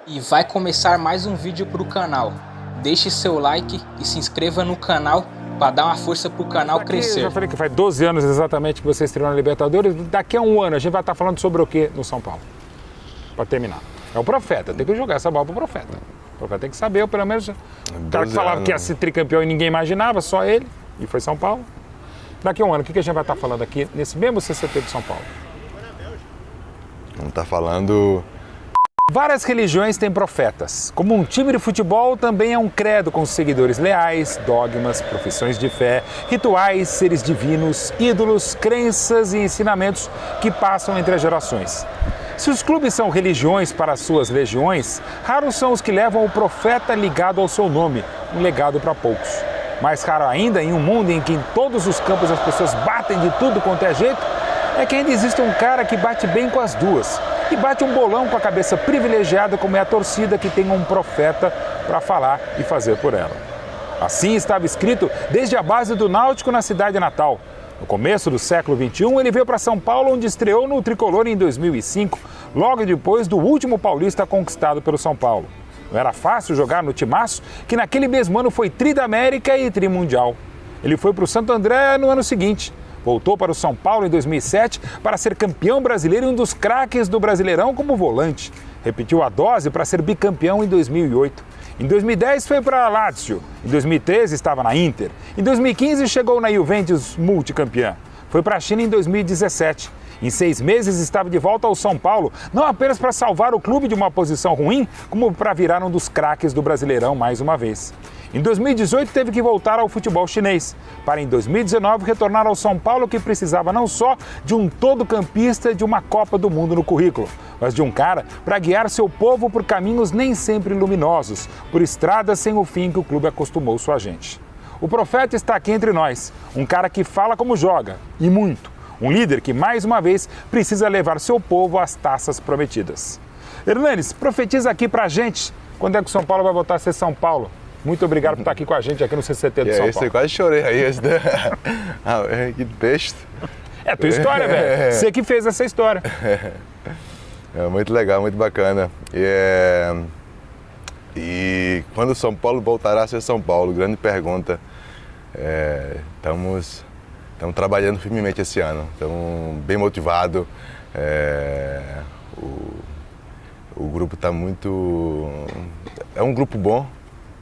E vai começar mais um vídeo pro canal. Deixe seu like e se inscreva no canal para dar uma força pro canal crescer. Eu já falei que faz 12 anos exatamente que você estreou na Libertadores. Daqui a um ano a gente vai estar falando sobre o que no São Paulo? Para terminar. É o Profeta, tem que jogar essa bola pro Profeta. O Profeta tem que saber, ou pelo menos o cara que falava que ia ser tricampeão e ninguém imaginava, só ele, e foi São Paulo. Daqui a um ano, o que a gente vai estar falando aqui nesse mesmo CCT de São Paulo? Vamos estar falando... Várias religiões têm profetas. Como um time de futebol, também é um credo com seguidores leais, dogmas, profissões de fé, rituais, seres divinos, ídolos, crenças e ensinamentos que passam entre as gerações. Se os clubes são religiões para suas legiões, raros são os que levam o profeta ligado ao seu nome, um legado para poucos. Mais raro ainda, em um mundo em que em todos os campos as pessoas batem de tudo quanto é jeito, é que ainda existe um cara que bate bem com as duas e bate um bolão com a cabeça privilegiada como é a torcida que tem um profeta para falar e fazer por ela. Assim estava escrito desde a base do Náutico na cidade natal. No começo do século XXI, ele veio para São Paulo, onde estreou no Tricolor em 2005, logo depois do último paulista conquistado pelo São Paulo. Não era fácil jogar no timaço, que naquele mesmo ano foi tri da América e tri mundial. Ele foi para o Santo André no ano seguinte. Voltou para o São Paulo em 2007 para ser campeão brasileiro e um dos craques do Brasileirão como volante. Repetiu a dose para ser bicampeão em 2008. Em 2010 foi para a Lazio. Em 2013 estava na Inter. Em 2015 chegou na Juventus multicampeã. Foi para a China em 2017. Em 6 meses estava de volta ao São Paulo, não apenas para salvar o clube de uma posição ruim, como para virar um dos craques do Brasileirão mais uma vez. Em 2018 teve que voltar ao futebol chinês, para em 2019 retornar ao São Paulo, que precisava não só de um todo-campista de uma Copa do Mundo no currículo, mas de um cara para guiar seu povo por caminhos nem sempre luminosos, por estradas sem o fim que o clube acostumou sua gente. O Profeta está aqui entre nós, um cara que fala como joga, e muito. Um líder que, mais uma vez, precisa levar seu povo às taças prometidas. Hernanes, profetiza aqui pra gente quando é que o São Paulo vai voltar a ser São Paulo. Muito obrigado por estar aqui com a gente aqui no CCT do São Paulo. Eu quase chorei aí. Que texto. É tua história, velho. Você que fez essa história. É muito legal, muito bacana. E quando o São Paulo voltará a ser São Paulo? Grande pergunta. Estamos trabalhando firmemente esse ano. Estamos bem motivados. O grupo está muito... É um grupo bom.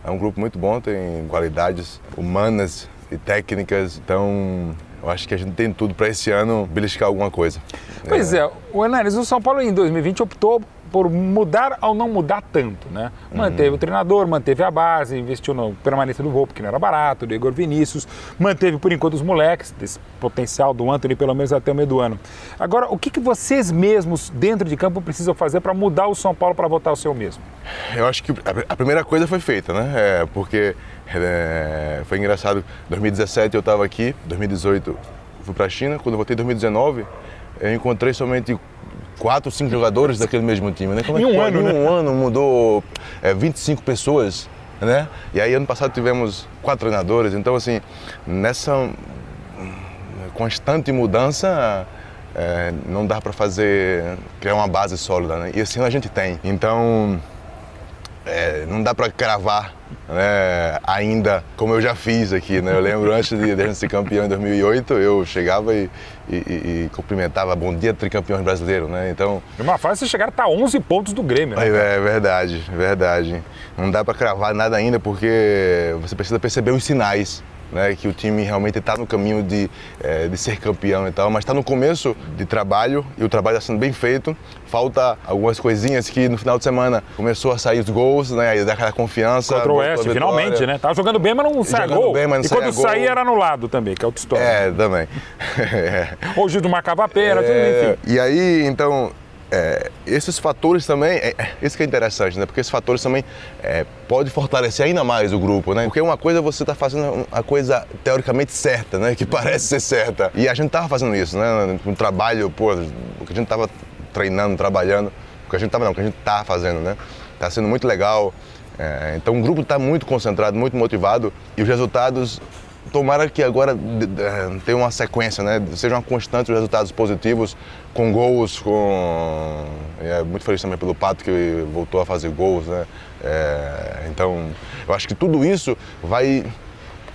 É um grupo muito bom, tem qualidades humanas e técnicas, então eu acho que a gente tem tudo para esse ano beliscar alguma coisa. Pois é, o Hernanes, o São Paulo em 2020 optou por mudar ao não mudar tanto, né? Manteve o treinador, manteve a base, investiu na permanência do Volpe, que não era barato, do Igor Vinícius, manteve por enquanto os moleques, desse potencial do Antony pelo menos até o meio do ano. Agora, o que vocês mesmos dentro de campo precisam fazer para mudar o São Paulo para voltar ao seu mesmo? Eu acho que a primeira coisa foi feita, né? Porque foi engraçado, em 2017 eu estava aqui, em 2018 fui para a China, quando eu voltei em 2019 eu encontrei somente 4, 5 jogadores daquele mesmo time, né? Como é que pode? Em um ano mudou 25 pessoas, né? E aí ano passado tivemos 4 treinadores, então assim, nessa constante mudança não dá para criar uma base sólida, né? E assim a gente tem, então não dá para cravar, né, ainda como eu já fiz aqui, né? Eu lembro antes de a gente ser campeão em 2008, eu chegava e cumprimentava, bom dia tricampeões brasileiros, né? Então... É uma fase você chegar a estar 11 pontos do Grêmio, né? É verdade. Não dá para cravar nada ainda porque você precisa perceber os sinais, né, que o time realmente está no caminho de ser campeão e tal, mas está no começo de trabalho e o trabalho está sendo bem feito. Falta algumas coisinhas que no final de semana começou a sair os gols, né, aí dá aquela confiança. Contra o Oeste, finalmente, né? Tava jogando bem, mas não saia gol. Bem, mas não e quando saía saía era anulado também, que é outra história. Também. Ou o Gil não marcava a pena, tudo, enfim. E aí, então... esses fatores também, isso que é interessante, né? Porque esses fatores também podem fortalecer ainda mais o grupo, né? Porque uma coisa você está fazendo a coisa teoricamente certa, né? Que parece ser certa. E a gente estava fazendo isso, né? Um trabalho, o que a gente estava treinando, trabalhando, o que a gente está fazendo, né? Está sendo muito legal. Então o grupo está muito concentrado, muito motivado e os resultados tomara que agora tenha uma sequência, né? Seja uma constante os resultados positivos, com gols, muito feliz também pelo Pato que voltou a fazer gols, né? Então, eu acho que tudo isso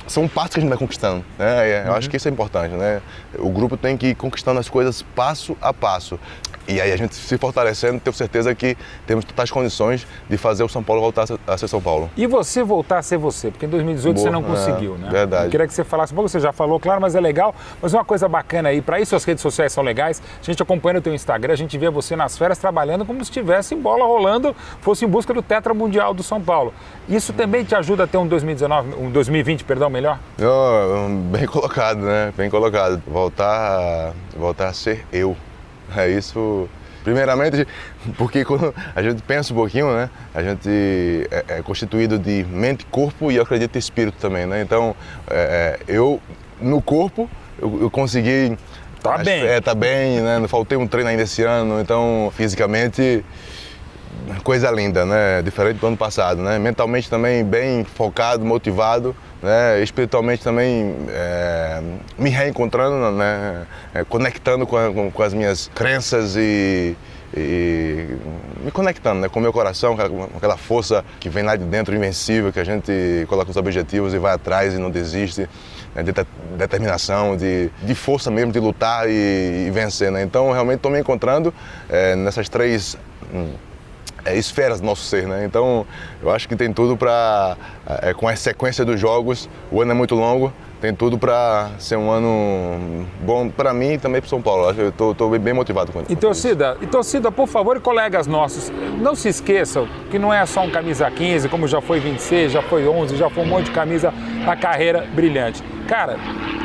são passos que a gente vai conquistando, né? Eu acho que isso é importante, né? O grupo tem que ir conquistando as coisas passo a passo. E aí a gente se fortalecendo, tenho certeza que temos totais condições de fazer o São Paulo voltar a ser São Paulo. E você voltar a ser você, porque em 2018 você não conseguiu, né? Verdade. Eu queria que você falasse um pouco, você já falou, claro, mas é legal. Mas uma coisa bacana aí, para isso as redes sociais são legais, a gente acompanha o teu Instagram, a gente vê você nas férias trabalhando como se tivesse bola rolando, fosse em busca do Tetra Mundial do São Paulo. Isso também te ajuda a ter um 2020, melhor? Bem colocado, né? Bem colocado. Voltar a ser eu. É isso, primeiramente, porque quando a gente pensa um pouquinho, né? A gente é constituído de mente, corpo e, eu acredito, espírito também, né? Então, eu, no corpo, eu consegui... Tá bem. Tá bem, né? Não faltei um treino ainda esse ano, então, fisicamente, coisa linda, né? Diferente do ano passado, né? Mentalmente também bem focado, motivado, né? Espiritualmente também me reencontrando, né? Conectando com as minhas crenças e me conectando, né? Com o meu coração, com aquela força que vem lá de dentro, invencível, que a gente coloca os objetivos e vai atrás e não desiste, né? De determinação, de força mesmo, de lutar e vencer, né? Então, realmente estou me encontrando nessas três esferas do nosso ser, né? Então, eu acho que tem tudo para, com a sequência dos jogos, o ano é muito longo, tem tudo para ser um ano bom para mim e também para São Paulo. Eu estou bem motivado com isso. E torcida, por favor, e colegas nossos, não se esqueçam que não é só um camisa 15, como já foi 26, já foi 11, já foi um monte de camisa na carreira brilhante. Cara,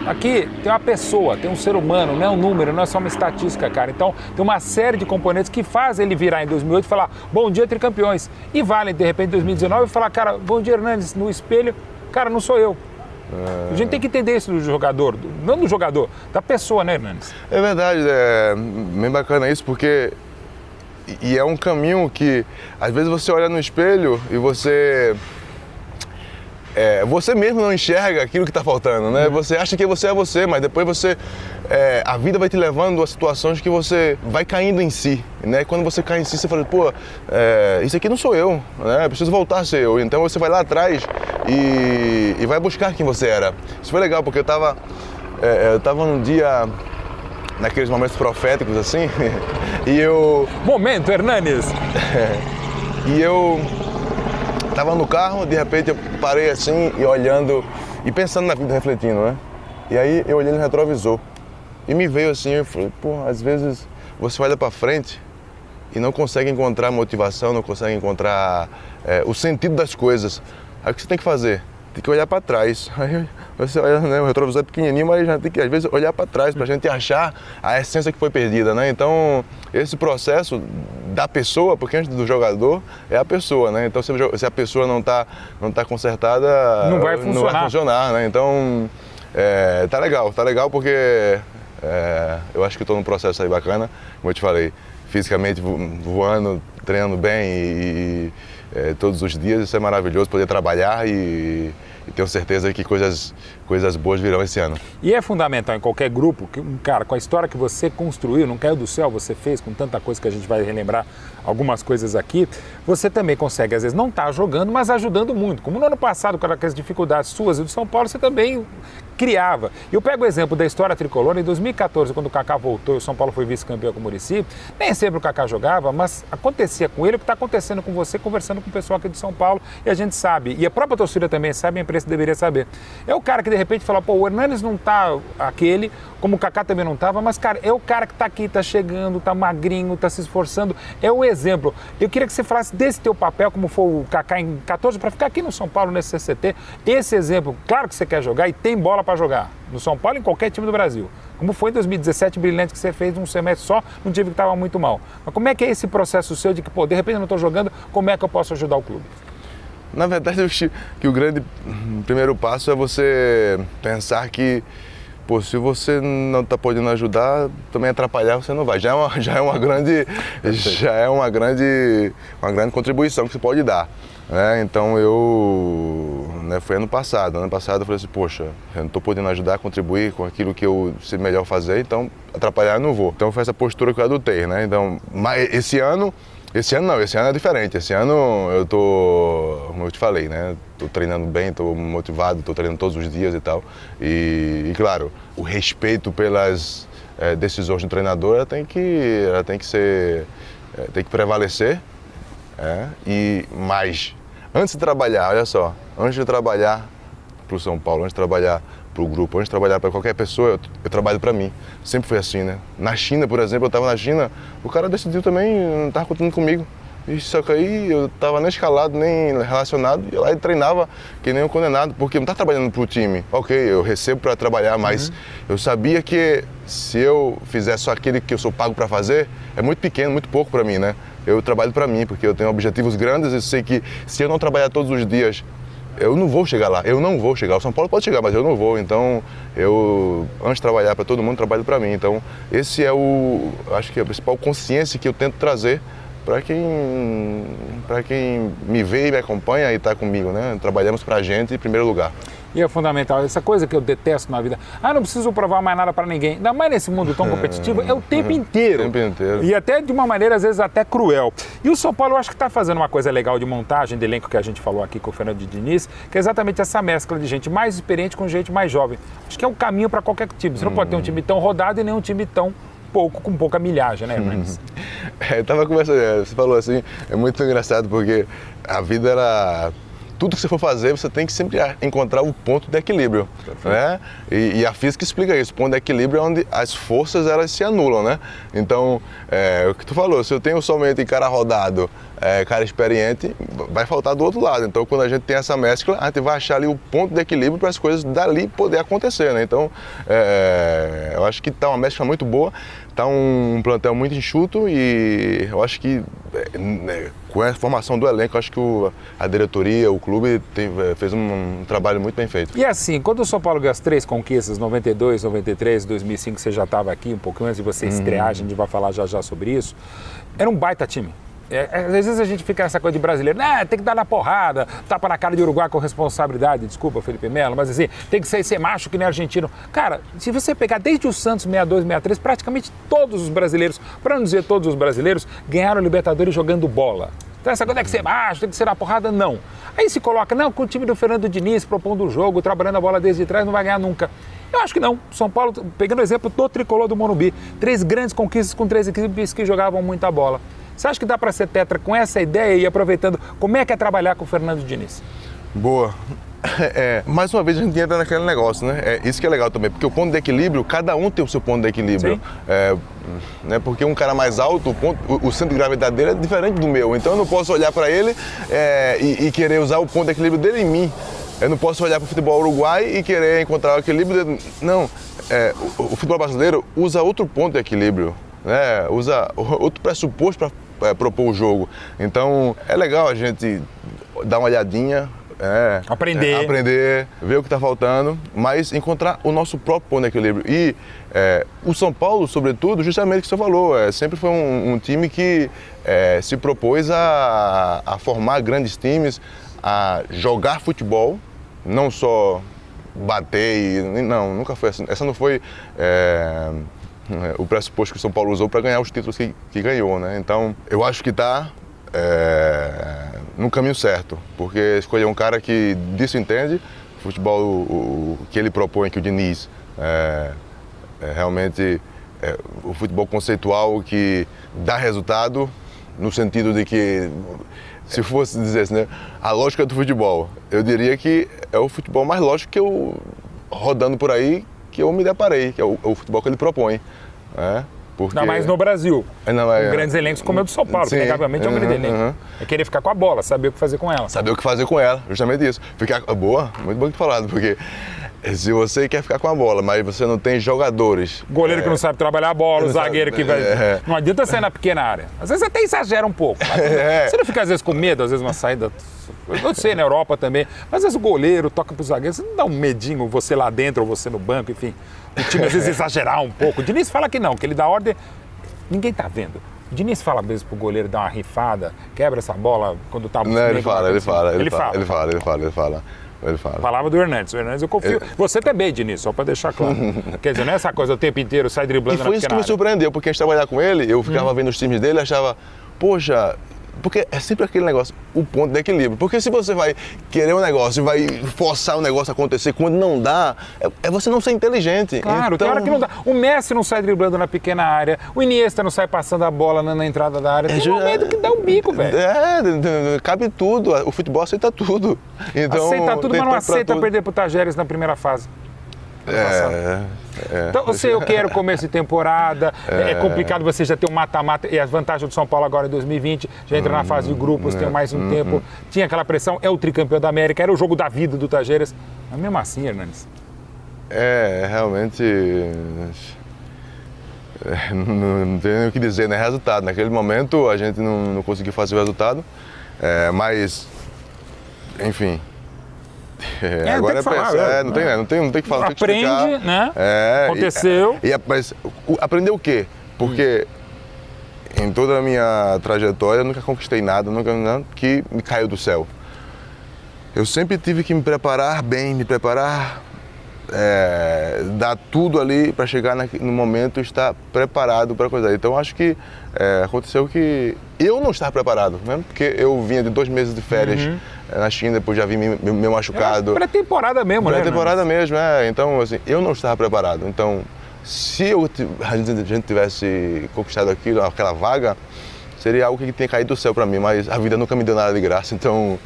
aqui tem uma pessoa, tem um ser humano, não é um número, não é só uma estatística, cara. Então, tem uma série de componentes que fazem ele virar em 2008 e falar, bom dia, tricampeões. E vale, de repente, em 2019 e falar, cara, bom dia, Hernanes, no espelho, cara, não sou eu. A gente tem que entender isso do jogador, não do jogador, da pessoa, né, Hernanes? É verdade, é bem bacana isso, porque... E é um caminho que, às vezes, você olha no espelho e você mesmo não enxerga aquilo que está faltando, né? Você acha que você é você, mas depois a vida vai te levando a situações que você vai caindo em si, né? Quando você cai em si, você fala, pô, isso aqui não sou eu, né? Eu preciso voltar a ser eu. Então você vai lá atrás e vai buscar quem você era. Isso foi legal, porque eu tava num dia, naqueles momentos proféticos assim, e eu... Momento, Hernanes! E eu tava no carro, de repente eu parei assim e olhando e pensando na vida, refletindo, né? E aí eu olhei no retrovisor e me veio assim, eu falei, pô, às vezes você olha pra frente e não consegue encontrar motivação, não consegue encontrar o sentido das coisas. Aí o que você tem que fazer? Tem que olhar para trás. Aí você olha, né, o retrovisor é pequenininho, mas já tem que, às vezes, olhar para trás para a gente achar a essência que foi perdida, né? Então, esse processo da pessoa, porque antes do jogador é a pessoa, né? Então, se a pessoa não tá consertada, não vai funcionar, né? Então, tá legal porque eu acho que estou num processo aí bacana, como eu te falei, fisicamente voando, treinando bem e todos os dias. Isso é maravilhoso, poder trabalhar e tenho certeza que coisas boas virão esse ano. E é fundamental em qualquer grupo, que um cara com a história que você construiu, não caiu do céu, você fez com tanta coisa que a gente vai relembrar algumas coisas aqui, você também consegue, às vezes, não estar jogando, mas ajudando muito. Como no ano passado, com as dificuldades suas e do São Paulo, você também criava. Eu pego o exemplo da história tricolor, em 2014, quando o Kaká voltou e o São Paulo foi vice-campeão com o Muricy, nem sempre o Kaká jogava, mas acontecia com ele o que está acontecendo com você, conversando com o pessoal aqui de São Paulo, e a gente sabe, e a própria torcida também sabe, a imprensa deveria saber. É o cara que de repente fala, pô, o Hernanes não tá aquele, como o Kaká também não tava, mas cara, é o cara que tá aqui, tá chegando, tá magrinho, tá se esforçando, é o exemplo. Eu queria que você falasse desse teu papel, como foi o Kaká em 14, para ficar aqui no São Paulo, nesse CCT, esse exemplo, claro que você quer jogar e tem bola para jogar, no São Paulo e em qualquer time do Brasil. Como foi em 2017, brilhante, que você fez um semestre só, num time que estava muito mal. Mas como é que é esse processo seu de que, pô, de repente eu não estou jogando, como é que eu posso ajudar o clube? Na verdade, eu acho que o grande primeiro passo é você pensar que, pô, se você não está podendo ajudar, também atrapalhar, você não vai. Já é uma grande contribuição que você pode dar. Né? Então foi ano passado eu falei assim, poxa, eu não estou podendo ajudar, contribuir com aquilo que eu sei melhor fazer, então atrapalhar eu não vou. Então foi essa postura que eu adotei, né? Então, mas esse ano é diferente. Esse ano eu tô, como eu te falei, né? Tô treinando bem, tô motivado, tô treinando todos os dias e tal. E claro, o respeito pelas decisões do treinador, ela tem que prevalecer. Mas antes de trabalhar, olha só, antes de trabalhar para o São Paulo, antes de trabalhar para o grupo, antes de trabalhar para qualquer pessoa, eu trabalho para mim. Sempre foi assim, né? Na China, por exemplo, eu estava na China, o cara decidiu também, não estava contando comigo. E só que aí eu estava nem escalado, nem relacionado, e lá ele treinava que nem um condenado, porque não está trabalhando para o time. Ok, eu recebo para trabalhar, mas eu sabia que se eu fizesse só aquilo que eu sou pago para fazer, é muito pequeno, muito pouco para mim, né? Eu trabalho para mim, porque eu tenho objetivos grandes e sei que se eu não trabalhar todos os dias, eu não vou chegar lá, O São Paulo pode chegar, mas eu não vou. Então, antes de trabalhar para todo mundo, trabalho para mim. Então, esse é acho que é a principal consciência que eu tento trazer para quem me vê e me acompanha e está comigo, né? Trabalhamos para a gente em primeiro lugar. E é fundamental, essa coisa que eu detesto na vida, não preciso provar mais nada para ninguém, ainda mais nesse mundo tão competitivo, é o tempo inteiro. O tempo inteiro. E até de uma maneira, às vezes, até cruel. E o São Paulo, eu acho que está fazendo uma coisa legal de montagem de elenco que a gente falou aqui com o Fernando Diniz, que é exatamente essa mescla de gente mais experiente com gente mais jovem. Acho que é o caminho para qualquer time. Você não pode ter um time tão rodado e nem um time tão com pouca milhagem, né, Hernandes? Eu tava conversando, você falou assim, é muito engraçado porque a vida era... Tudo que você for fazer, você tem que sempre encontrar o ponto de equilíbrio, né? E a física explica isso, o ponto de equilíbrio é onde as forças elas se anulam, né? Então, o que tu falou, se eu tenho somente cara rodado, cara experiente, vai faltar do outro lado. Então, quando a gente tem essa mescla, a gente vai achar ali o ponto de equilíbrio para as coisas dali poder acontecer, né? Então, eu acho que tá uma mescla muito boa, tá um plantel muito enxuto e eu acho que com a formação do elenco, acho que a diretoria, o clube fez um trabalho muito bem feito. E assim, quando o São Paulo ganhou as 3 conquistas, 92, 93, 2005, você já estava aqui um pouco antes de você estrear, a gente vai falar já sobre isso, era um baita time. Às vezes a gente fica nessa coisa de brasileiro, tem que dar na porrada, tapa na cara de Uruguai com responsabilidade, desculpa, Felipe Melo, mas assim, tem que ser macho que nem argentino. Cara, se você pegar desde o Santos 62, 63, praticamente todos os brasileiros, para não dizer todos os brasileiros, ganharam o Libertadores jogando bola. Então essa coisa tem que ser macho, tem que ser na porrada, não. Aí se coloca, com o time do Fernando Diniz propondo o jogo, trabalhando a bola desde trás, não vai ganhar nunca. Eu acho que não. São Paulo, pegando o exemplo do tricolor do Morumbi, 3 grandes conquistas com 3 equipes que jogavam muita bola. Você acha que dá para ser tetra com essa ideia e aproveitando, como é que é trabalhar com o Fernando Diniz? Boa. Mais uma vez a gente entra naquele negócio, né? Isso que é legal também, porque o ponto de equilíbrio, cada um tem o seu ponto de equilíbrio. Né? Porque um cara mais alto, o centro de gravidade dele é diferente do meu, então eu não posso olhar para ele e querer usar o ponto de equilíbrio dele em mim. Eu não posso olhar para o futebol uruguai e querer encontrar o equilíbrio dele. Não, o futebol brasileiro usa outro ponto de equilíbrio, né? Usa outro pressuposto para propor o jogo. Então é legal a gente dar uma olhadinha, aprender, ver o que está faltando, mas encontrar o nosso próprio ponto de equilíbrio. E o São Paulo, sobretudo, justamente o que você falou, sempre foi um time que se propôs a formar grandes times, a jogar futebol, não só bater, não, nunca foi assim. Essa não foi o pressuposto que o São Paulo usou para ganhar os títulos que ganhou, né? Então, eu acho que está no caminho certo, porque escolher um cara que disso entende, futebol o que ele propõe, que o Diniz realmente o futebol conceitual que dá resultado, no sentido de que, se fosse dizer assim, né, a lógica do futebol, eu diria que é o futebol mais lógico que eu, rodando por aí, que eu me deparei, que é o futebol que ele propõe. Porque... Ainda mais no Brasil, com grandes elencos como é o do São Paulo, que negavelmente é um grande elenco. É querer ficar com a bola, saber o que fazer com ela. Saber o que fazer com ela, justamente isso. Muito bom que falado, porque Se você quer ficar com a bola, mas você não tem jogadores... Goleiro que não sabe trabalhar a bola, o zagueiro que vai... Não adianta sair na pequena área. Às vezes até exagera um pouco. Você não fica, às vezes, com medo, às vezes, uma saída... Eu não sei, na Europa também. Mas, às vezes, o goleiro toca pro zagueiro. Você não dá um medinho, você lá dentro ou você no banco, enfim. O time, às vezes, exagerar um pouco. O Diniz fala que não, que ele dá ordem... Ninguém tá vendo. O Diniz fala mesmo pro goleiro dar uma rifada, quebra essa bola quando tá... Não, ele fala. Palavra do Hernandes. O Hernandes eu confio. Você também, Diniz, só para deixar claro. Quer dizer, não é essa coisa o tempo inteiro, sai driblando na pequena área. E foi isso que me surpreendeu, porque a gente trabalhava com ele, eu ficava vendo os times dele e achava, poxa, porque é sempre aquele negócio, o ponto de equilíbrio. Porque se você vai querer um negócio e vai forçar o negócio a acontecer quando não dá, é você não ser inteligente. Claro, então... tem hora que não dá. O Messi não sai driblando na pequena área, o Iniesta não sai passando a bola na entrada da área. Tem um momento que dá um bico, velho. Cabe tudo. O futebol aceita tudo. Então, aceita tudo, mas não aceita perder pro Tajeres na primeira fase. Então, eu quero começo de temporada, é complicado você já ter um mata-mata, e as vantagens do São Paulo agora em 2020, já entra na fase de grupos, tem mais um tempo, tinha aquela pressão, é o tricampeão da América, era o jogo da vida do Tajeres, mas mesmo assim, Hernandes. Realmente, não tem nem o que dizer, né? Resultado, naquele momento a gente não conseguiu fazer o resultado, mas, enfim... agora não tem que falar, aprende, tem que explicar. Né? Aconteceu. Mas aprender o quê? Porque em toda a minha trajetória eu nunca conquistei nada, nunca que me caiu do céu. Eu sempre tive que me preparar bem, dar tudo ali para chegar no momento estar preparado para coisa. Então acho que aconteceu que eu não estava preparado, né? Porque eu vinha de 2 meses de férias na China, depois já vim meio machucado. Pré-temporada mesmo, né? Pré-temporada mesmo, Então, assim, eu não estava preparado. Então, se a gente tivesse conquistado aquela vaga, seria algo que tinha caído do céu para mim, mas a vida nunca me deu nada de graça, então,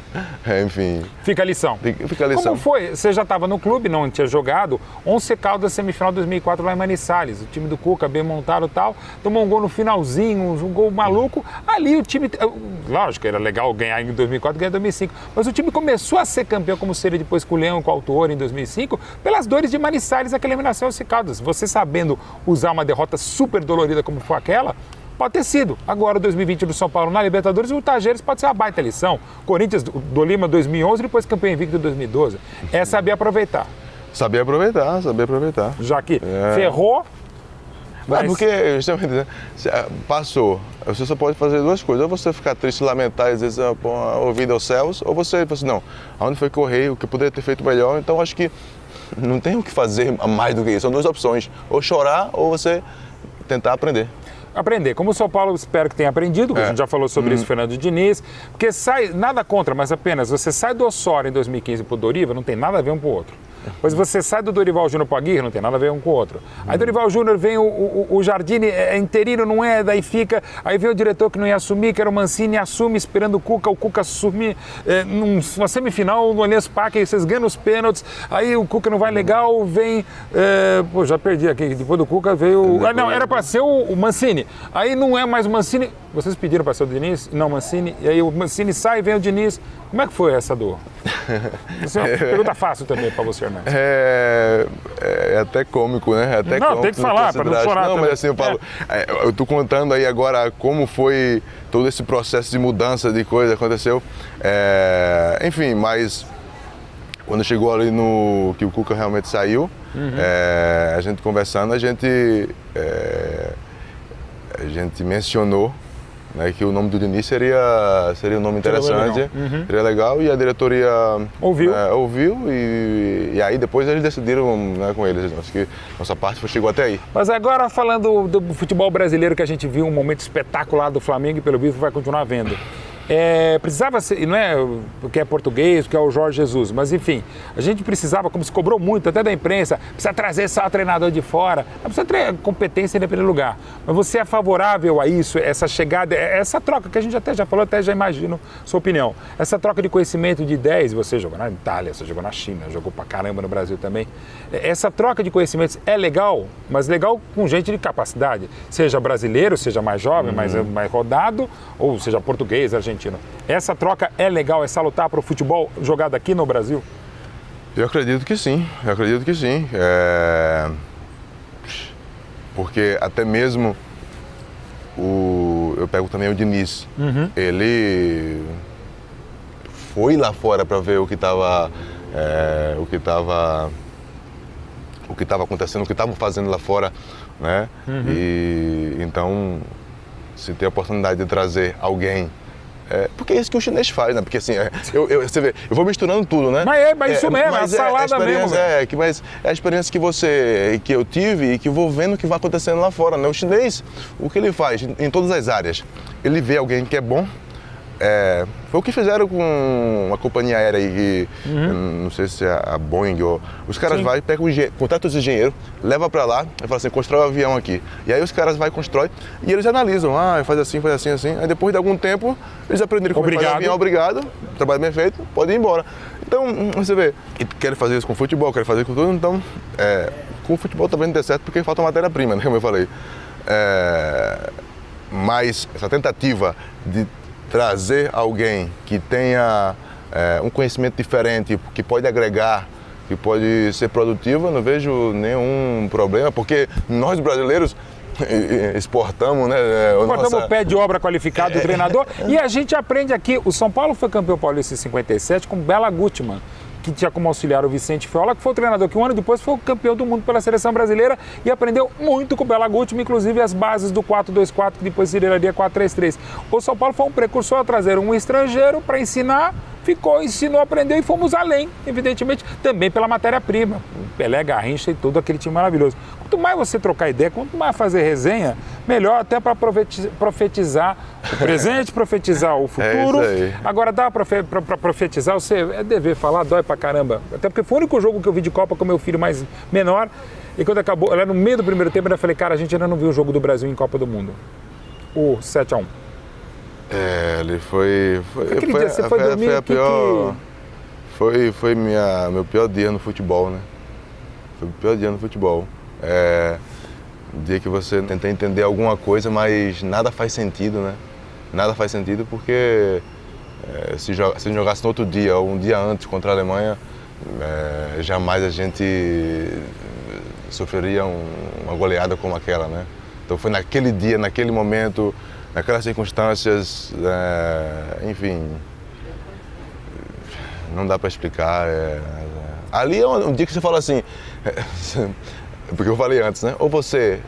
enfim... Fica a lição. Fica a lição. Como foi? Você já estava no clube, não tinha jogado, Once Caldas semifinal de 2004 lá em Manizales, o time do Cuca, bem montado e tal, tomou um gol no finalzinho, um gol maluco, ali o time... Lógico, era legal ganhar em 2004 e ganhar em 2005, mas o time começou a ser campeão, como seria depois com o Leão e com o Autor em 2005, pelas dores de Manizales, aquela eliminação Once Caldas. Você sabendo usar uma derrota super dolorida como foi aquela, pode ter sido. Agora, 2020 do São Paulo na Libertadores, o Tajeres pode ser uma baita lição. Corinthians do Lima 2011, depois campeão invicto em 2012. É saber aproveitar. Saber aproveitar. Já que ferrou... Mas... porque, justamente, passou. Você só pode fazer 2 coisas. Ou você ficar triste, lamentar, às vezes, ouvido aos céus, ou você fala assim, não, aonde foi que eu errei, o que eu poderia ter feito melhor. Então, acho que não tem o que fazer mais do que isso. São 2 opções. Ou chorar, ou você tentar aprender. Como o São Paulo espero que tenha aprendido, que a gente já falou sobre isso, Fernando Diniz, porque sai, nada contra, mas apenas você sai do Osório em 2015 pro Doriva, não tem nada a ver um com o outro. Pois você sai do Dorival Júnior pro Aguirre, não tem nada a ver um com o outro. Aí Dorival Júnior vem o Jardine, é interino, não é, daí fica, aí vem o diretor que não ia assumir, que era o Mancini, assume esperando o Cuca assumir numa semifinal no Allianz Parque, aí vocês ganham os pênaltis, aí o Cuca não vai legal, vem, já perdi aqui, depois do Cuca veio, não, era para ser o Mancini, aí não é mais o Mancini, vocês pediram para ser o Diniz, não, Mancini, e aí o Mancini sai, vem o Diniz, como é que foi essa dor? Isso é uma pergunta fácil também para você, Hernandes. É até cômico, né? Não, tem que falar, para não chorar. Não, mas assim, eu falo, eu tô contando aí agora como foi todo esse processo de mudança de coisa que aconteceu. Enfim, mas quando chegou ali que o Cuca realmente saiu, a gente conversando, a gente mencionou, né, que o nome do Diniz seria um nome interessante, seria legal, e a diretoria ouviu e aí depois eles decidiram, né, com eles. Acho que nossa parte chegou até aí. Mas agora falando do futebol brasileiro, que a gente viu um momento espetacular do Flamengo e pelo visto vai continuar vendo. Precisava ser, não é porque é português, porque é o Jorge Jesus, mas enfim, a gente precisava, como se cobrou muito até da imprensa, precisa trazer só o treinador de fora, não precisa ter competência em primeiro lugar, mas você é favorável a isso, essa chegada, essa troca que a gente até já falou, até já imagino sua opinião, essa troca de conhecimento de ideias, você jogou na Itália, você jogou na China, jogou pra caramba no Brasil também, essa troca de conhecimentos é legal, mas legal com gente de capacidade, seja brasileiro, seja mais jovem, mais rodado, ou seja português, argentino. Essa troca é legal, é salutar para o futebol jogado aqui no Brasil? Eu acredito que sim, porque até mesmo eu pego também o Diniz, ele foi lá fora para ver o que estava acontecendo, o que estavam fazendo lá fora, né? E então, se tem a oportunidade de trazer alguém, porque é isso que o chinês faz, né? Porque assim, você vê, eu vou misturando tudo, né? Mas isso mesmo, mas é a salada mesmo. Mas é a experiência que eu tive e que vou vendo o que vai acontecendo lá fora, né? O chinês, o que ele faz em todas as áreas, ele vê alguém que é bom. Foi o que fizeram com uma companhia aérea aí, não sei se é a Boeing ou... Os caras vão, pegam contratam os engenheiros, levam para lá e falam assim, constrói um avião aqui. E aí os caras vão, constroem e eles analisam, faz assim. Aí depois de algum tempo, eles aprenderam como fazer avião, obrigado, trabalho bem feito, pode ir embora. Então, você vê, querem fazer isso com futebol, querem fazer com tudo, então, com o futebol também não deu certo porque falta matéria-prima, né, como eu falei. Mas essa tentativa de trazer alguém que tenha um conhecimento diferente, que pode agregar, que pode ser produtivo, eu não vejo nenhum problema, porque nós brasileiros exportamos, né? O pé de obra qualificado do treinador e a gente aprende aqui. O São Paulo foi campeão paulista em 57 com Bela Gutmann, que tinha como auxiliar o Vicente Feola, que foi o treinador que um ano depois foi o campeão do mundo pela seleção brasileira e aprendeu muito com o Bela Gutmann, inclusive as bases do 4-2-4, que depois se viraria 4-3-3. O São Paulo foi um precursor a trazer um estrangeiro para ensinar, ensinou, aprendeu e fomos além, evidentemente, também pela matéria-prima. Pelé, Garrincha e todo aquele time maravilhoso. Quanto mais você trocar ideia, quanto mais fazer resenha, melhor até para profetizar o presente, profetizar o futuro. Agora dá para profetizar, é dever falar, dói pra caramba. Até porque foi o único jogo que eu vi de Copa com meu filho mais menor. E quando acabou, no meio do primeiro tempo, eu falei, cara, a gente ainda não viu o jogo do Brasil em Copa do Mundo. O 7-1. Ele foi a pior. Foi meu pior dia no futebol, né? Foi o pior dia no futebol. Um dia que você tenta entender alguma coisa, mas nada faz sentido, né? Nada faz sentido porque se jogasse no outro dia ou um dia antes contra a Alemanha, jamais a gente sofreria uma goleada como aquela, né? Então foi naquele dia, naquele momento, naquelas circunstâncias, enfim, não dá para explicar. Ali é um dia que você fala assim, porque eu falei antes, né? Ou você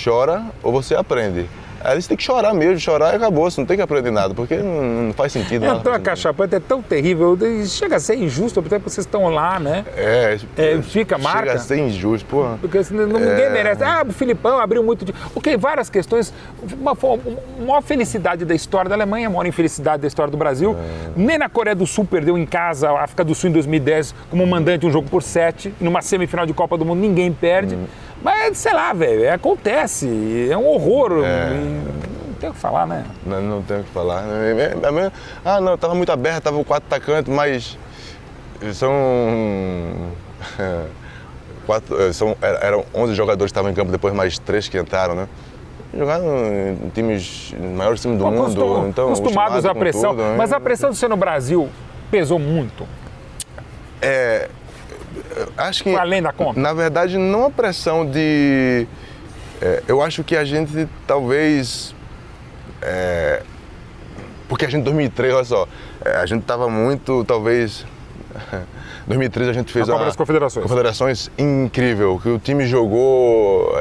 chora ou você aprende. Aí você tem que chorar mesmo, chorar e acabou, você não tem que aprender nada, porque não faz sentido. Então a cachapante é tão terrível, chega a ser injusto, até porque vocês estão lá, né? Fica marca. Chega a ser injusto, porra. Porque ninguém merece. O Filipão abriu muito de... Ok, várias questões. Uma maior felicidade da história da Alemanha, a maior infelicidade da história do Brasil. Nem na Coreia do Sul perdeu em casa a África do Sul em 2010 como mandante um jogo por 7. Numa semifinal de Copa do Mundo ninguém perde. Mas, sei lá, velho, acontece, é um horror, não tem o que falar, né? Não tem o que falar. Não, tava muito aberto, tava 4 atacantes, mas eram 11 jogadores que estavam em campo, depois mais 3 que entraram, né? Jogaram em times, maiores times do mundo, então acostumados à pressão, tudo, mas a pressão de ser no Brasil pesou muito. Acho que, além da conta? Na verdade, não a pressão de... eu acho que a gente talvez... porque a gente em 2003, olha só, a gente estava muito, talvez... Em 2003 a gente fez a Copa das Confederações incrível, que o time jogou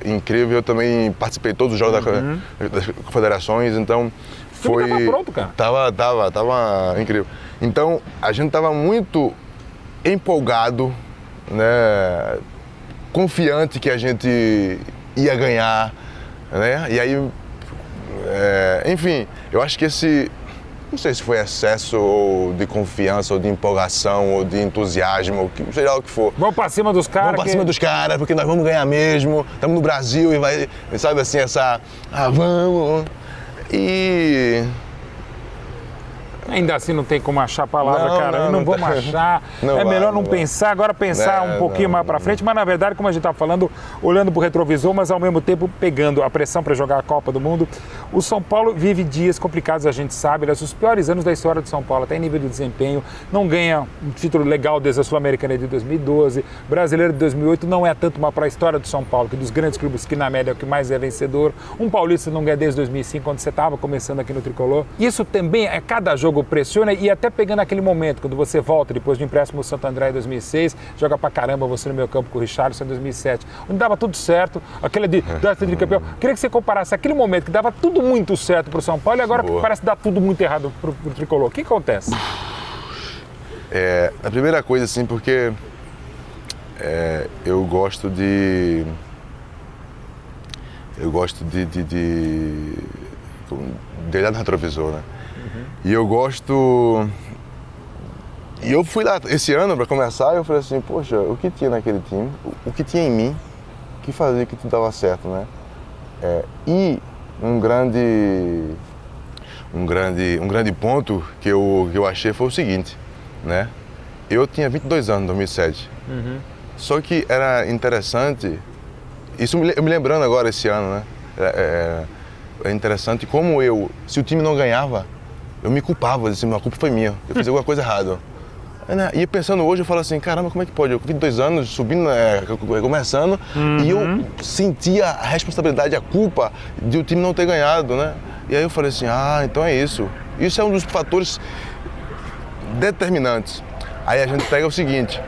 incrível, eu também participei de todos os jogos das Confederações, então foi... O time tava pronto, cara. Tava incrível. Então, a gente tava muito empolgado, né, confiante que a gente ia ganhar, né, e aí, enfim, eu acho que não sei se foi excesso ou de confiança, ou de empolgação, ou de entusiasmo, seja lá o que for. Vamos pra cima dos caras. Vamos pra cima dos caras, porque nós vamos ganhar mesmo, estamos no Brasil e vai, sabe assim, vamos. E Ainda assim não tem como achar a palavra, cara. Não vamos achar. Não é vai, melhor não vai. pensar, agora pensar um pouquinho mais pra frente, mas na verdade, como a gente tá falando, olhando pro retrovisor, mas ao mesmo tempo pegando a pressão para jogar a Copa do Mundo, o São Paulo vive dias complicados, a gente sabe, né? Os piores anos da história do São Paulo, até em nível de desempenho, não ganha um título legal desde a Sul-Americana de 2012, brasileiro de 2008 não é tanto uma para a história do São Paulo, que dos grandes clubes que na média é o que mais é vencedor, um paulista não ganha desde 2005, quando você estava começando aqui no Tricolor. Isso também, cada jogo pressiona e até pegando aquele momento, quando você volta depois do empréstimo do Santo André em 2006, joga pra caramba você no meio campo com o Richarlison em 2007, onde dava tudo certo, aquele de campeão. Queria que você comparasse aquele momento que dava tudo muito certo pro São Paulo e agora que parece dar tudo muito errado pro Tricolor. O que acontece? A primeira coisa, assim, porque eu gosto de olhar no retrovisor, né? E eu gosto... E eu fui lá esse ano, para começar, eu falei assim, poxa, o que tinha naquele time, o que tinha em mim, que fazia que tudo dava certo, né? E um grande ponto que eu achei foi o seguinte, né? Eu tinha 22 anos em 2007, só que era interessante, eu me lembrando agora esse ano, né? É interessante como se o time não ganhava, eu me culpava, assim, a culpa foi minha, eu fiz alguma coisa errada. E pensando hoje, eu falo assim, caramba, como é que pode? Eu com 22 anos, subindo, começando, e eu sentia a responsabilidade, a culpa de o time não ter ganhado, né? E aí eu falei assim, então é isso. Isso é um dos fatores determinantes. Aí a gente pega o seguinte,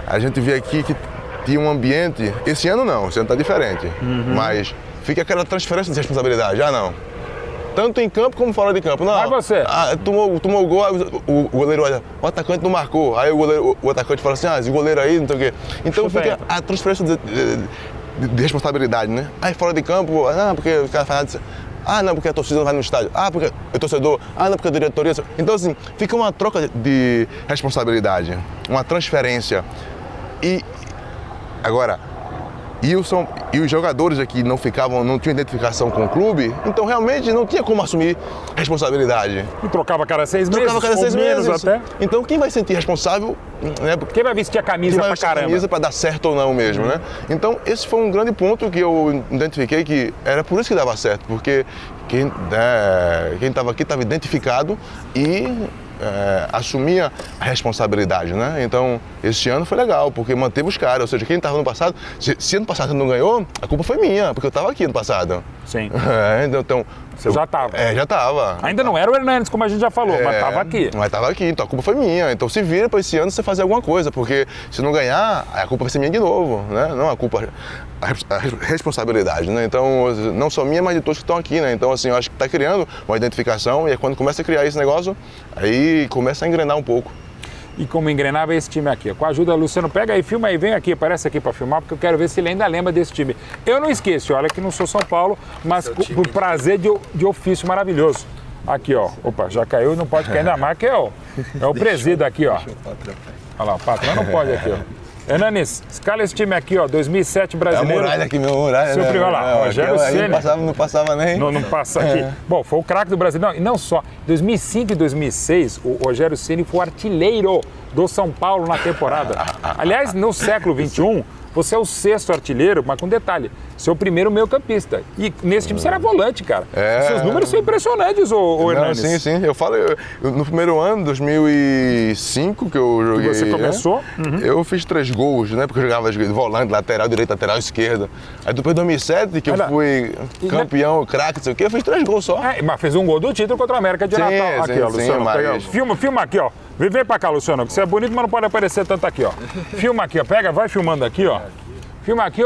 a gente vê aqui que tinha um ambiente, esse ano não, esse ano tá diferente, mas fica aquela transferência de responsabilidade, não. Tanto em campo como fora de campo. Não. Vai você. Tomou o gol, o goleiro olha, o atacante não marcou. Aí o atacante fala assim, esse goleiro aí, não sei o quê. Então fica a transferência de responsabilidade, né? Aí fora de campo, porque o cara faz nada, não, porque a torcida não vai no estádio. Porque o torcedor, não, porque a diretoria... Então assim, fica uma troca de responsabilidade, uma transferência. E agora... E os jogadores aqui não tinham identificação com o clube, então realmente não tinha como assumir responsabilidade. E trocava a cada 6 meses, cada 6 menos meses. Até. Então quem vai sentir responsável, né? Quem vai vestir a camisa pra caramba? A camisa para dar certo ou não mesmo, né? Então esse foi um grande ponto que eu identifiquei que era por isso que dava certo, porque quem estava aqui estava identificado e assumia a responsabilidade, né? Então, esse ano foi legal, porque manteve os caras, ou seja, quem estava no passado, se ano passado não ganhou, a culpa foi minha, porque eu estava aqui ano passado. Sim. Então, você já estava. Já estava. Ainda não era o Hernandes, como a gente já falou, mas estava aqui. Mas estava aqui, então a culpa foi minha. Então se vira para esse ano você fazer alguma coisa, porque se não ganhar, a culpa vai ser minha de novo, né? Não a culpa, a responsabilidade, né? Então, não só minha, mas de todos que estão aqui, né? Então, assim, eu acho que está criando uma identificação e é quando começa a criar esse negócio, aí começa a engrenar um pouco. E como engrenava esse time aqui? Com a ajuda do Luciano, pega aí, filma aí, vem aqui, aparece aqui para filmar, porque eu quero ver se ele ainda lembra desse time. Eu não esqueço, olha que não sou São Paulo, mas por prazer de ofício maravilhoso. Aqui, ó, opa, já caiu e não pode cair ainda mais, que é o presídio aqui, ó. Olha lá, o patrão não pode aqui, ó. Hernanes, escala esse time aqui, ó, 2007 brasileiro. É a muralha aqui, meu muralha. Seu primo, olha lá, Rogério Ceni. Não passava nem. Não passa aqui. Bom, foi o craque do Brasil. Não, e não só. 2005 e 2006, o Rogério Ceni foi o artilheiro do São Paulo na temporada. Aliás, no século XXI, você é o 6º artilheiro, mas com detalhe, você é o primeiro meio-campista. E nesse time você era volante, cara. Seus números são impressionantes, ô Hernanes. Sim. Eu falo, no primeiro ano, 2005, que eu joguei... Você começou? Eu fiz 3 gols, né? Porque eu jogava volante, lateral, direito, lateral, esquerda. Aí depois de 2007, que eu fui campeão, craque, não sei o quê, eu fiz 3 gols só. Mas fez um gol do título contra a América de Natal. Aqui, ó, Luciano. Filma aqui, ó. Vem pra cá, Luciano, que você é bonito, mas não pode aparecer tanto aqui, ó. Filma aqui, ó. Vai filmando aqui, ó. Filma aqui,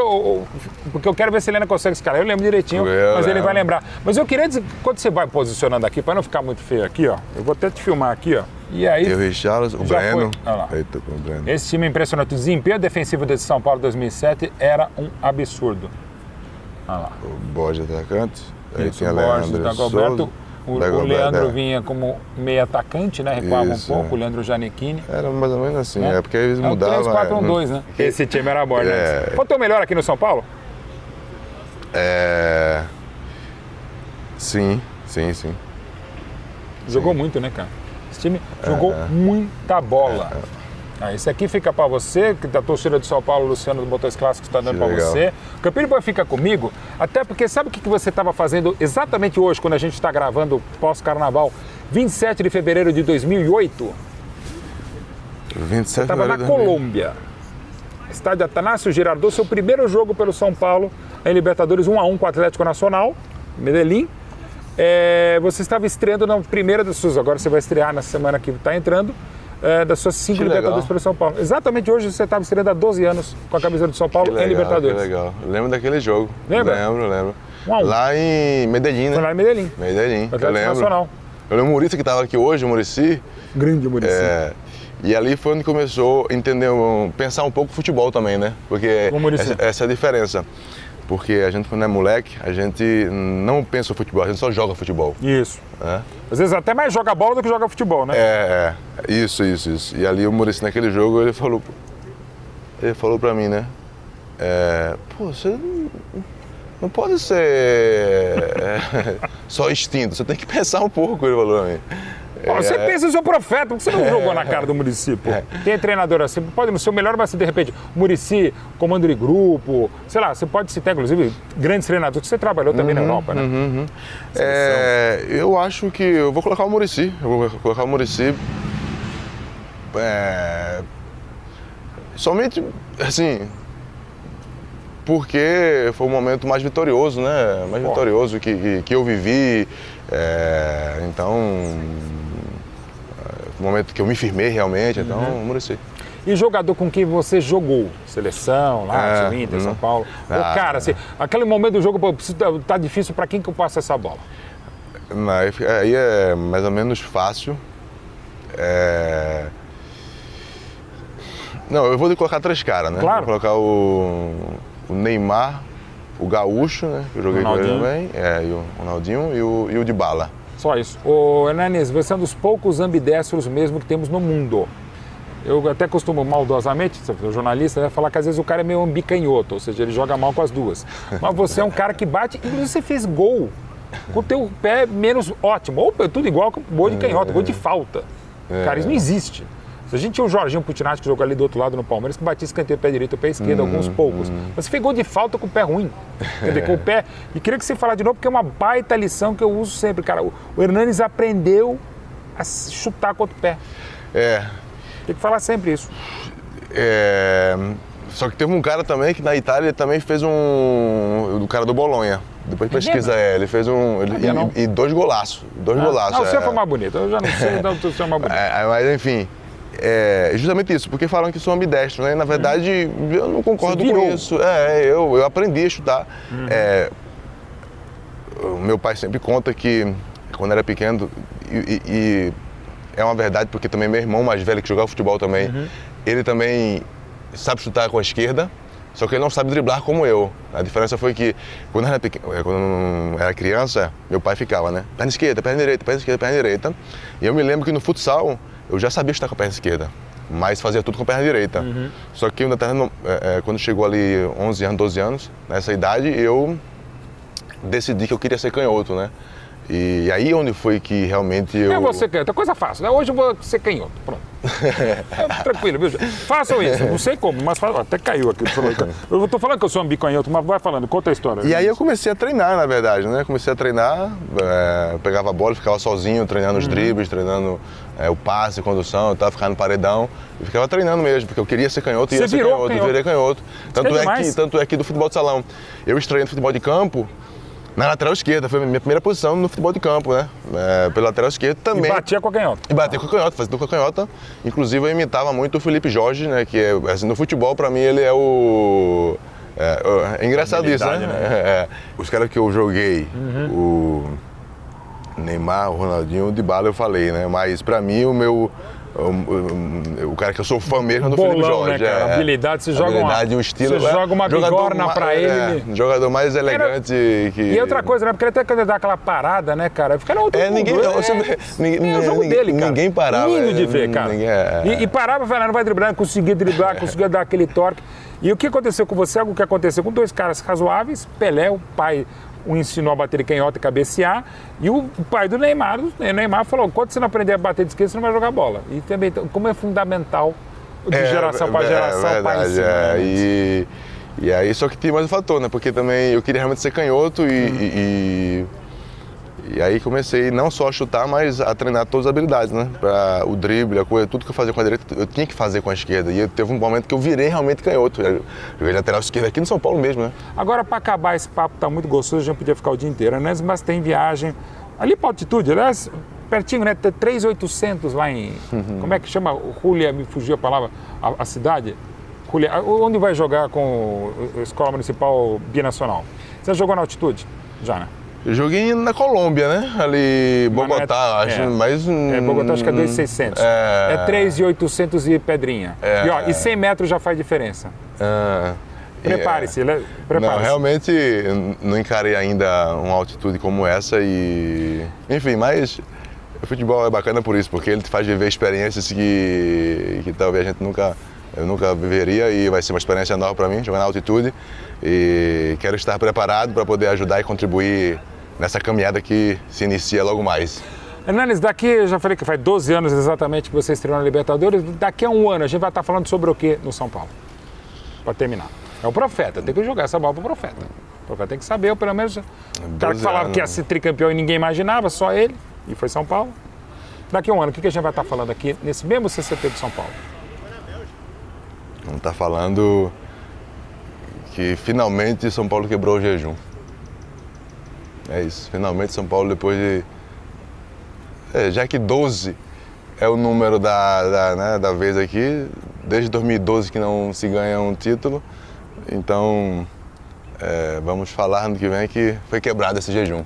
porque eu quero ver se ele ainda consegue esse cara. Eu lembro direitinho, mas ele vai lembrar. Mas eu queria dizer, quando você vai posicionando aqui, para não ficar muito feio aqui, ó, eu vou até te filmar aqui, ó. E aí... Eu, Richarlison, o Breno. Olha lá. Eita, o Breno. Esse time é impressionante. O desempenho defensivo desse São Paulo 2007 era um absurdo. Olha lá. O Borges atacante. Aí Isso, tinha o Borges, Leandro Dagoberto. O Leandro é. vinha como meio atacante, né? Recuava um pouco, o Leandro Giannichini. Era mais ou menos assim, porque eles mudavam. 3-4-1-2, né? Esse time era bom, né? Qual é o melhor aqui no São Paulo? Sim. Jogou muito, né, cara? Esse time jogou muita bola. Esse aqui fica para você, que da torcida do São Paulo, Luciano do Motores Clássicos está dando para você. O Campinho Boa fica comigo, até porque sabe o que você estava fazendo exatamente hoje, quando a gente está gravando pós-carnaval, 27 de fevereiro de 2008? 27 Você estava na Colômbia. Estádio Atanásio Girardot, seu primeiro jogo pelo São Paulo em Libertadores 1-1 com o Atlético Nacional, Medellín. Você estava estreando na primeira das suas, agora você vai estrear na semana que está entrando, das suas 5 Libertadores pelo São Paulo. Exatamente hoje você estava estreando há 12 anos com a camisa do São Paulo em Libertadores. Que legal. Eu lembro daquele jogo. Lembra? Lembro. 1-1. Lá em Medellín, né? Foi lá em Medellín. Eu lembro. Nacional. Eu lembro o Muricy que estava aqui hoje, o Muricy. Grande Muricy. E ali foi onde começou a entender, pensar um pouco futebol também, né? Porque essa é a diferença. Porque a gente, quando é moleque, a gente não pensa no futebol, a gente só joga futebol. Isso. Às vezes até mais joga bola do que joga futebol, né? Isso. E ali o Muricy, naquele jogo, ele falou pra mim, né? Você não pode ser só instinto, você tem que pensar um pouco, ele falou pra mim. Você pensa no seu profeta, por que você não jogou na cara do Muricy, pô? Tem treinador assim, pode não ser o melhor, mas de repente, Muricy, comando de grupo, sei lá, você pode citar, inclusive, grandes treinadores, que você trabalhou também na Europa, né? Eu acho que eu vou colocar o Muricy, somente, assim, porque foi o momento mais vitorioso, né? Mais vitorioso que eu vivi, então... o momento que eu me firmei realmente, então, Muricy. E jogador com quem você jogou? Seleção, Lazio, Inter, São Paulo? Cara, assim, aquele momento do jogo, tá difícil, para quem que eu passo essa bola? Aí é mais ou menos fácil. Não, eu vou colocar 3 caras, né? Claro. Vou colocar o Neymar, o Gaúcho, né? Que eu joguei com ele também, e o Ronaldinho e o Dybala. Só isso. Ô, Hernanes, você é um dos poucos ambidestros mesmo que temos no mundo. Eu até costumo maldosamente, sou jornalista, falar que às vezes o cara é meio ambicanhoto, ou seja, ele joga mal com as duas. Mas você é um cara que bate, inclusive você fez gol com o teu pé menos ótimo, ou tudo igual com gol de canhota, gol de falta. Cara, isso não existe. A gente tinha o Jorginho Putinati que jogou ali do outro lado no Palmeiras, que batia escanteio pé direito, pé esquerdo, alguns poucos. Mas você fez gol de falta com o pé ruim. Quer dizer, com o pé... E queria que você falasse de novo, porque é uma baita lição que eu uso sempre, cara. O Hernanes aprendeu a chutar com o outro pé. Tem que falar sempre isso. Só que teve um cara também que na Itália também fez o cara do Bolonha. Depois pesquisa, ele fez e 2 golaços. 2 golaços. O seu foi mais bonito, eu já não sei o seu mais bonito. Mas enfim, justamente isso, porque falam que sou ambidestro, né? Na verdade, eu não concordo com isso. Eu aprendi a chutar. O meu pai sempre conta que quando era pequeno, e é uma verdade, porque também meu irmão mais velho que jogava futebol também, ele também sabe chutar com a esquerda, só que ele não sabe driblar como eu. A diferença foi que quando eu era criança, meu pai ficava, né? Perna esquerda, perna direita, perna esquerda, perna direita. E eu me lembro que no futsal eu já sabia chutar com a perna esquerda, mas fazia tudo com a perna direita. Só que quando chegou ali 11 anos, 12 anos, nessa idade, eu decidi que eu queria ser canhoto, né? E aí onde foi que realmente eu... você canhoto, é coisa fácil, né? Hoje eu vou ser canhoto, pronto. Tranquilo, viu? Façam isso, não sei como, mas até caiu aqui. Eu tô falando que eu sou um bicanhoto, mas vai falando, conta a história. E aí eu comecei a treinar, na verdade, né? Comecei a treinar, pegava a bola, ficava sozinho, treinando os dribles, treinando o passe, condução, eu tava ficando no paredão. E ficava treinando mesmo, porque eu queria ser canhoto e ia ser canhoto, eu virei canhoto. Tanto é que do futebol de salão. Eu estreiei no futebol de campo, na lateral esquerda, foi a minha primeira posição no futebol de campo, né? Pela lateral esquerda também. E batia com a canhota. E batia com a canhota, fazia tudo com a canhota. Inclusive eu imitava muito o Felipe Jorge, né? Que assim, no futebol, pra mim, ele é o... É engraçado isso, né? Os caras que eu joguei, o Neymar, o Ronaldinho, o Dybala, eu falei, né? Mas pra mim, o cara que eu sou fã mesmo é do Felipe Jorge. Né, cara? Habilidade, você joga um estilo, você joga uma bigorna pra ele. Jogador mais elegante que... E outra coisa, né? Porque até quando ele dá aquela parada, né, cara? Fica no outro mundo. É o jogo dele, cara. Ninguém parava. Lindo de ver, cara. E parava, não vai driblar, conseguia driblar, conseguia dar aquele torque. E o que aconteceu com você? Algo que aconteceu com 2 caras razoáveis, Pelé, o pai o ensinou a bater de canhota e cabecear, e o pai do Neymar falou, quando você não aprender a bater de esquerda, você não vai jogar bola. E também, como é fundamental de geração para geração, pai ensina. E aí, só que tinha mais um fator, né? Porque também eu queria realmente ser canhoto e aí comecei não só a chutar, mas a treinar todas as habilidades, né? Para o drible, a coisa, tudo que eu fazia com a direita, eu tinha que fazer com a esquerda. E teve um momento que eu virei realmente canhoto. Eu joguei lateral esquerda aqui no São Paulo mesmo, né? Agora, para acabar, esse papo tá muito gostoso, a gente podia ficar o dia inteiro, né? Mas tem viagem. Ali para altitude, aliás, pertinho, né? Tem 3.800 lá em... Como é que chama? Julia, me fugiu a palavra, a cidade. Julia, onde vai jogar com a Escola Municipal Binacional? Você jogou na altitude? Já, né? Eu joguei na Colômbia, né? Ali, Bogotá, acho, mas... Bogotá acho que é 2.600. É 3.800 e pedrinha. E 100 metros já faz diferença. Prepare-se, prepare-se. Não, realmente não encarei ainda uma altitude como essa e... Enfim, mas o futebol é bacana por isso, porque ele te faz viver experiências que talvez a gente eu nunca viveria, e vai ser uma experiência nova para mim, jogar na altitude. E quero estar preparado para poder ajudar e contribuir nessa caminhada que se inicia logo mais. Hernanes, daqui, eu já falei que faz 12 anos exatamente que você estreou na Libertadores, daqui a um ano a gente vai estar falando sobre o que no São Paulo? Para terminar. É o Profeta, tem que jogar essa bola pro Profeta. O Profeta tem que saber, ou pelo menos o cara que falava que ia ser tricampeão e ninguém imaginava, só ele, e foi São Paulo. Daqui a um ano, o que a gente vai estar falando aqui nesse mesmo CCP de São Paulo? Vamos estar falando que finalmente São Paulo quebrou o jejum. É isso, finalmente São Paulo, depois de... já que 12 é o número da vez aqui, desde 2012 que não se ganha um título, então vamos falar no que vem que foi quebrado esse jejum.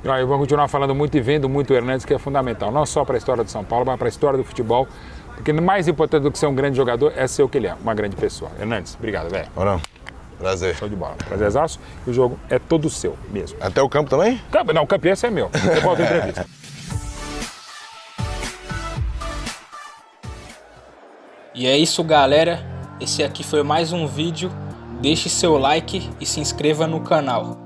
E aí, vamos continuar falando muito e vendo muito o Hernanes, que é fundamental, não só para a história de São Paulo, mas para a história do futebol, porque mais importante do que ser um grande jogador é ser o que ele é, uma grande pessoa. Hernanes, obrigado, velho. Ou não? Prazer. Show de bola. Prazerzaço. E o jogo é todo seu mesmo. Até o campo também? Não, o campo esse é meu. Você volta a entrevista. E é isso, galera. Esse aqui foi mais um vídeo. Deixe seu like e se inscreva no canal.